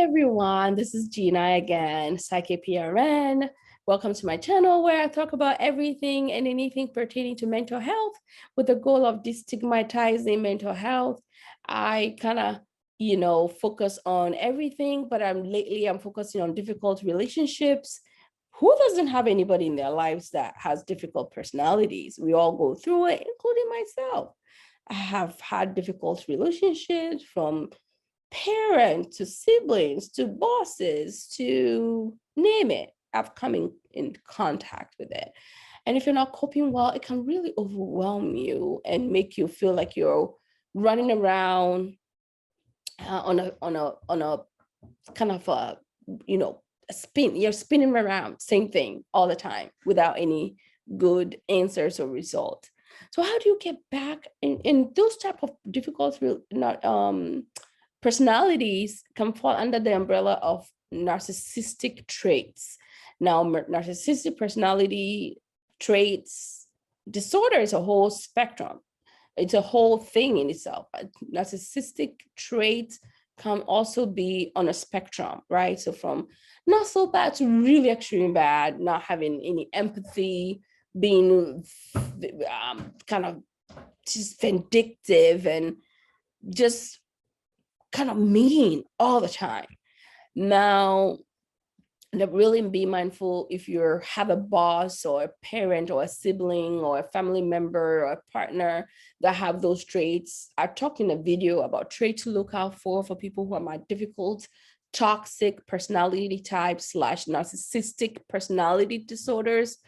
everyone, this is Gina again, Psyche PRN. Welcome to my channel where I talk about everything and anything pertaining to mental health with the goal of destigmatizing mental health. I kind of, focus on everything, but I'm focusing on difficult relationships. Who doesn't have anybody in their lives that has difficult personalities? We all go through it, including myself. I have had difficult relationships from parents to siblings to bosses to name it. I've come in contact with it. And if you're not coping well, it can really overwhelm you and make you feel like you're running around on a kind of a spin. You're spinning around, same thing all the time without any good answers or results. So how do you get back in those type of difficult personalities can fall under the umbrella of narcissistic traits. Now, narcissistic personality traits disorder is a whole spectrum. It's a whole thing in itself. Narcissistic traits can also be on a spectrum, right? So from not so bad to really extreme bad, not having any empathy, being kind of just vindictive and just kind of mean all the time. Now, really be mindful if you have a boss or a parent or a sibling or a family member or a partner that have those traits. I talked in a video about traits to look out for people who are difficult, toxic personality types / narcissistic personality disorders.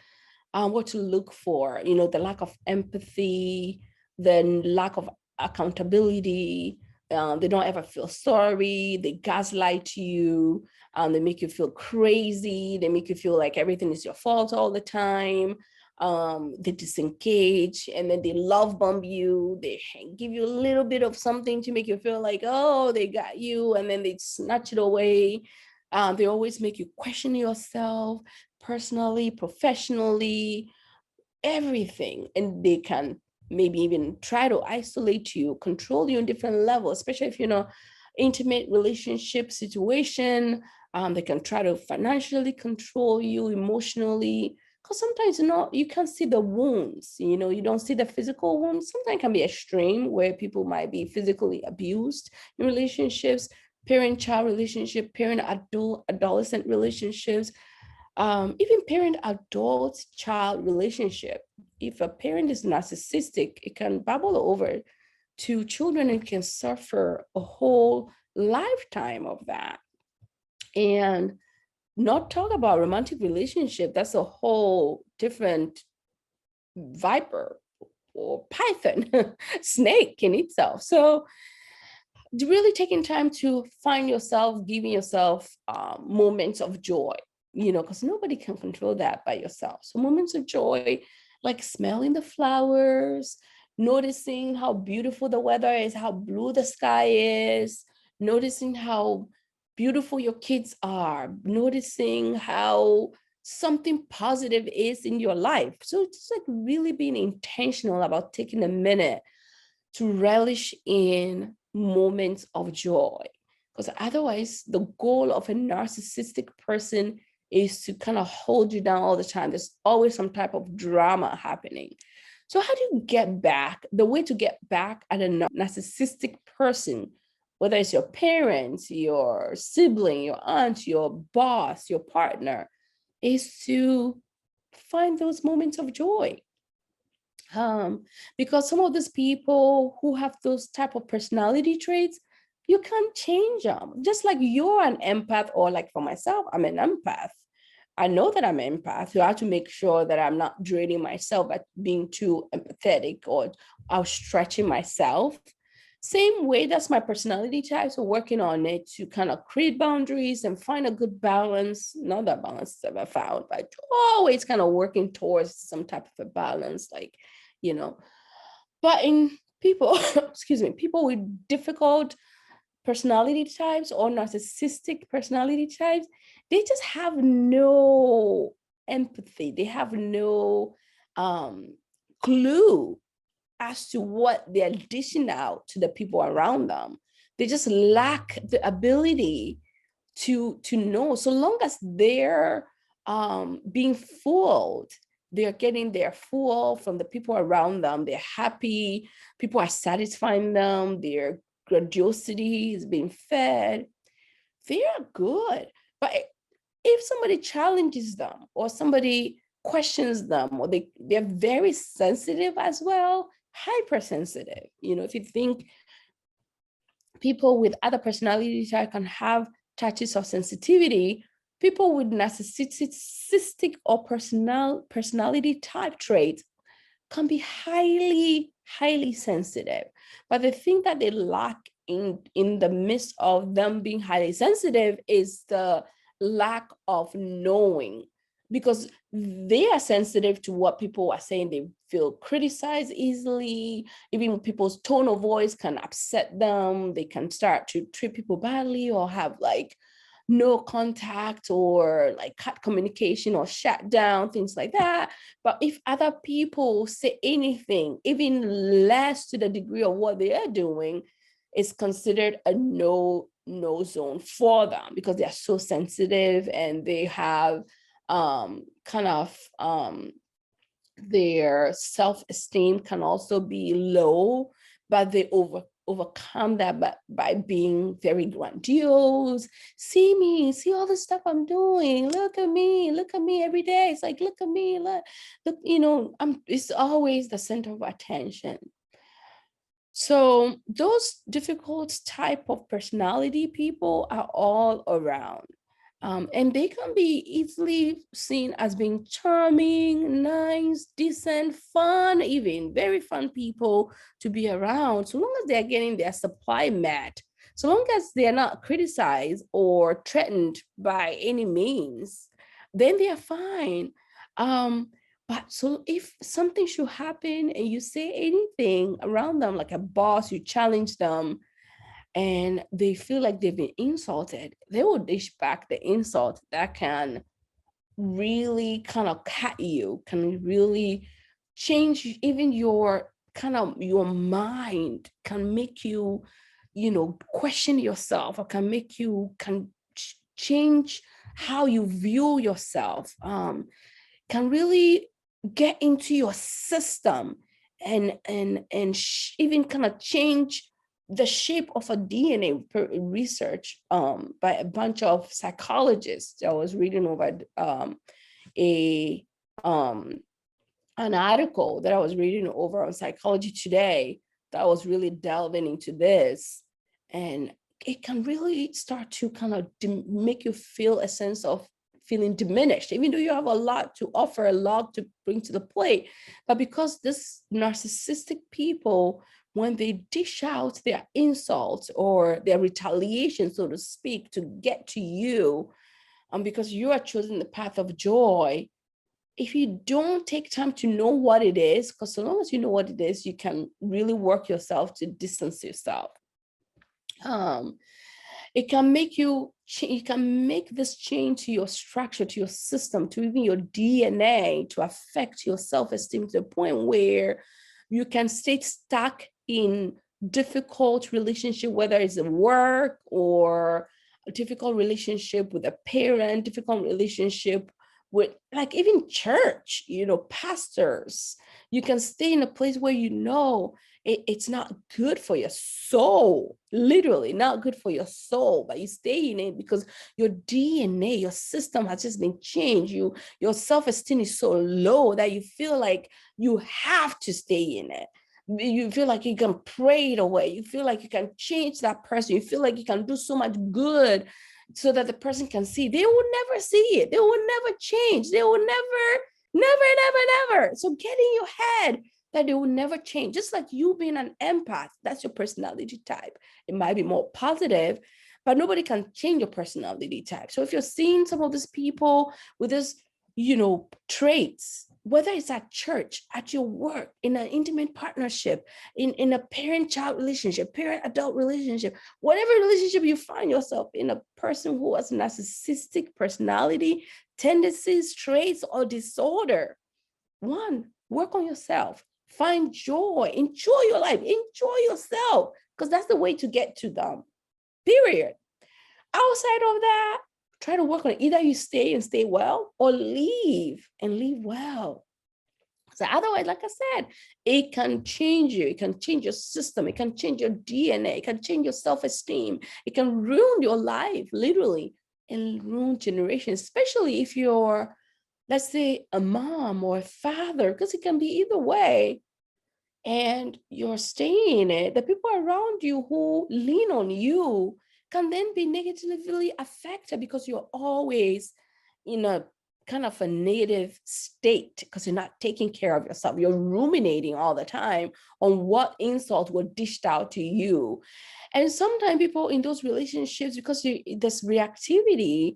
What to look for, the lack of empathy, the lack of accountability. They don't ever feel sorry. They gaslight you. They make you feel crazy. They make you feel like everything is your fault all the time. They disengage, and then they love bomb you. They give you a little bit of something to make you feel like, oh, they got you, and then they snatch it away. They always make you question yourself personally, professionally, everything. And they can maybe even try to isolate you, control you in different levels, especially if you're in an intimate relationship situation. They can try to financially control you, emotionally, because sometimes you can't see the wounds, you don't see the physical wounds. Sometimes it can be extreme where people might be physically abused in relationships, parent-child relationship, parent-adolescent relationships, even parent-adult-child relationship. If a parent is narcissistic, it can bubble over to children and can suffer a whole lifetime of that. And not talk about romantic relationship, that's a whole different viper or python, snake in itself. So really taking time to find yourself, giving yourself moments of joy, because nobody can control that by yourself. So moments of joy, like smelling the flowers, noticing how beautiful the weather is, how blue the sky is, noticing how beautiful your kids are, noticing how something positive is in your life. So it's like really being intentional about taking a minute to relish in moments of joy. Because otherwise, the goal of a narcissistic person is to kind of hold you down all the time. There's always some type of drama happening. So how do you get back? The way to get back at a narcissistic person, whether it's your parents, your sibling, your aunt, your boss, your partner, is to find those moments of joy. Because some of these people who have those type of personality traits, you can't change them. Just like you're an empath, or like for myself, I'm an empath. I know that I'm an empath. So I have to make sure that I'm not draining myself by being too empathetic or outstretching myself. Same way, that's my personality type. So working on it to kind of create boundaries and find a good balance. Not that balance is ever found, but always kind of working towards some type of a balance, like, but in people, excuse me, people with difficult personality types or narcissistic personality types, they just have no empathy. They have no clue as to what they're dishing out to the people around them. They just lack the ability to know. So long as they're being fooled, they're getting their full from the people around them, they're happy, people are satisfying them, their grandiosity is being fed, they are good. But if somebody challenges them or somebody questions them, or they're very sensitive as well, hypersensitive. If you think people with other personality type can have touches of sensitivity, people with narcissistic or personality type traits can be highly sensitive. But the thing that they lack in the midst of them being highly sensitive is the lack of knowing, because they are sensitive to what people are saying. They feel criticized easily. Even people's tone of voice can upset them. They can start to treat people badly or have like no contact or like cut communication or shut down, things like that. But if other people say anything, even less to the degree of what they are doing, it's considered a no zone for them, because they are so sensitive and they have kind of their self-esteem can also be low, but they overcome that by being very grandiose. See me, see all the stuff I'm doing, look at me every day. It's like, look at me, look, it's always the center of attention. So those difficult type of personality people are all around. And they can be easily seen as being charming, nice, decent, fun, even very fun people to be around, so long as they're getting their supply met, so long as they're not criticized or threatened by any means, then they are fine. But so if something should happen and you say anything around them, like a boss, you challenge them, and they feel like they've been insulted, they will dish back the insult that can really kind of cut you, can really change even your mind, can make you, question yourself, or can make you change how you view yourself, can really get into your system and even kind of change the shape of a DNA research by a bunch of psychologists. I was reading over an article that I was reading over on Psychology Today that was really delving into this, and it can really start to kind of make you feel a sense of feeling diminished, even though you have a lot to offer, a lot to bring to the plate. But because this narcissistic people, when they dish out their insults or their retaliation, so to speak, to get to you, because you are choosing the path of joy, if you don't take time to know what it is, because so long as you know what it is, you can really work yourself to distance yourself. It can make you can make this change to your structure, to your system, to even your DNA, to affect your self-esteem to the point where you can stay stuck in difficult relationship, whether it's a work or a difficult relationship with a parent, difficult relationship with like even church, pastors. You can stay in a place where it's not good for your soul, literally not good for your soul, but you stay in it because your DNA, your system has just been changed. Your self-esteem is so low that you feel like you have to stay in it. You feel like you can pray it away. You feel like you can change that person. You feel like you can do so much good so that the person can see. They will never see it. They will never change. They will never. So get in your head that they will never change. Just like you being an empath, that's your personality type. It might be more positive, but nobody can change your personality type. So if you're seeing some of these people with this, traits, whether it's at church, at your work, in an intimate partnership, in a parent-child relationship, parent-adult relationship, whatever relationship you find yourself in, a person who has narcissistic personality, tendencies, traits, or disorder, one, work on yourself. Find joy, enjoy your life, enjoy yourself, because that's the way to get to them, period. outside of that, try to work on it. Either you stay and stay well, or leave and leave well. So otherwise, like I said, it can change you. It can change your system. It can change your DNA. It can change your self-esteem. It can ruin your life, literally, and ruin generations, especially if you're, let's say, a mom or a father, because it can be either way. And you're staying in it. The people around you who lean on you can then be negatively affected because you're always in a kind of a negative state because you're not taking care of yourself. You're ruminating all the time on what insults were dished out to you. And sometimes people in those relationships, because there's reactivity,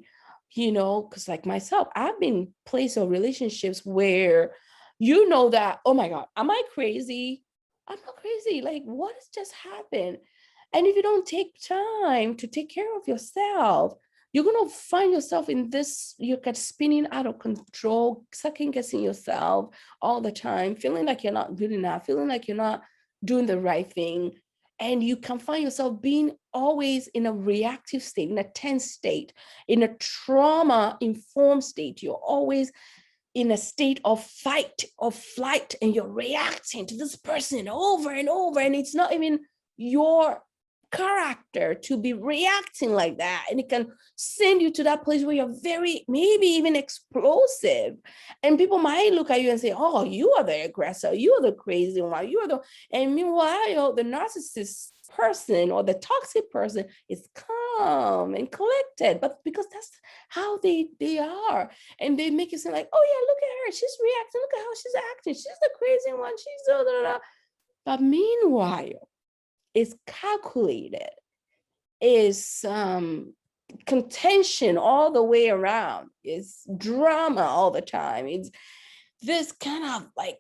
because like myself, I've been placed in relationships where that, oh my God, am I crazy? I'm not crazy. Like, what has just happened? And if you don't take time to take care of yourself, you're going to find yourself in this, you're spinning out of control, second guessing yourself all the time, feeling like you're not good enough, feeling like you're not doing the right thing. And you can find yourself being always in a reactive state, in a tense state, in a trauma-informed state. You're always in a state of fight or flight, and you're reacting to this person over and over. And it's not even your character to be reacting like that. And it can send you to that place where you're very, maybe even explosive. And people might look at you and say, oh, you are the aggressor. You are the crazy one. And meanwhile, the narcissist person or the toxic person is calm and collected, but because that's how they are. And they make you seem like, oh yeah, look at her. She's reacting. Look at how she's acting. She's the crazy one. She's blah, blah, blah. But meanwhile, it's calculated, is contention all the way around, it's drama all the time, it's this kind of like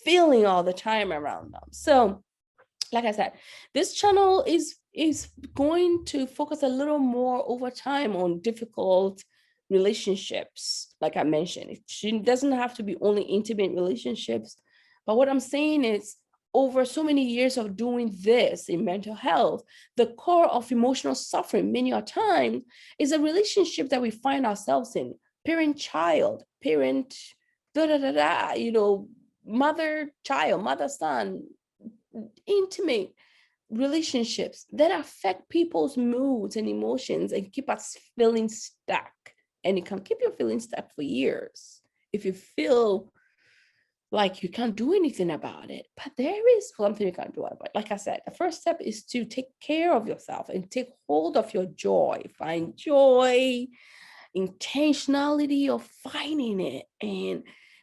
feeling all the time around them. So like I said, this channel is going to focus a little more over time on difficult relationships. Like I mentioned, it doesn't have to be only intimate relationships, but what I'm saying is, over so many years of doing this in mental health, the core of emotional suffering many a time is a relationship that we find ourselves in, parent-child, parent, mother-child, mother-son, intimate relationships that affect people's moods and emotions and keep us feeling stuck. And it can keep you feeling stuck for years if you feel like you can't do anything about it. But there is something you can do about it. Like I said, the first step is to take care of yourself and take hold of your joy. Find joy, intentionality of finding it, and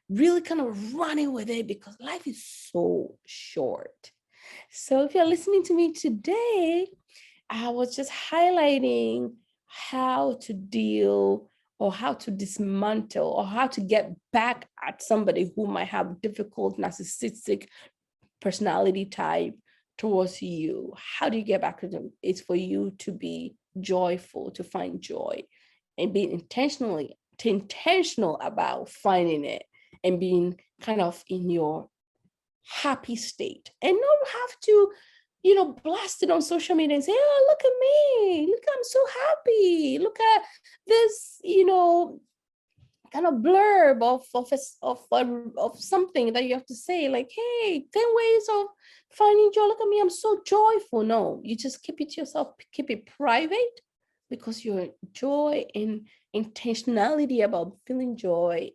really kind of running with it, because life is so short. So if you're listening to me today, I was just highlighting how to deal or how to dismantle or how to get back at somebody who might have difficult narcissistic personality type towards you. How do you get back to them? It's for you to be joyful, to find joy, and being intentional about finding it and being kind of in your happy state, and not have to blast it on social media and say, oh, look at me, look, I'm so happy, look at this, kind of blurb of something that you have to say, like, hey, 10 ways of finding joy, look at me, I'm so joyful. No, you just keep it to yourself, keep it private, because your joy and intentionality about feeling joy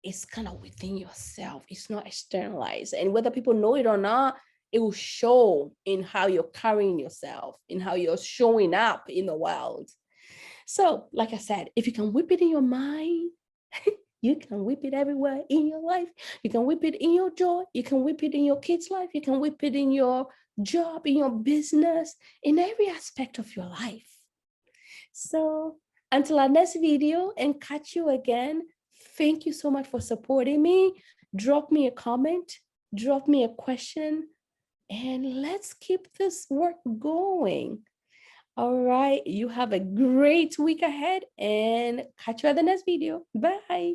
is kind of within yourself. It's not externalized. And whether people know it or not, it will show in how you're carrying yourself, in how you're showing up in the world. So, like I said, if you can whip it in your mind, you can whip it everywhere in your life. You can whip it in your joy. You can whip it in your kids' life. You can whip it in your job, in your business, in every aspect of your life. So until our next video and catch you again, thank you so much for supporting me. Drop me a comment, drop me a question, and let's keep this work going. All right, you have a great week ahead, and catch you at the next video. Bye.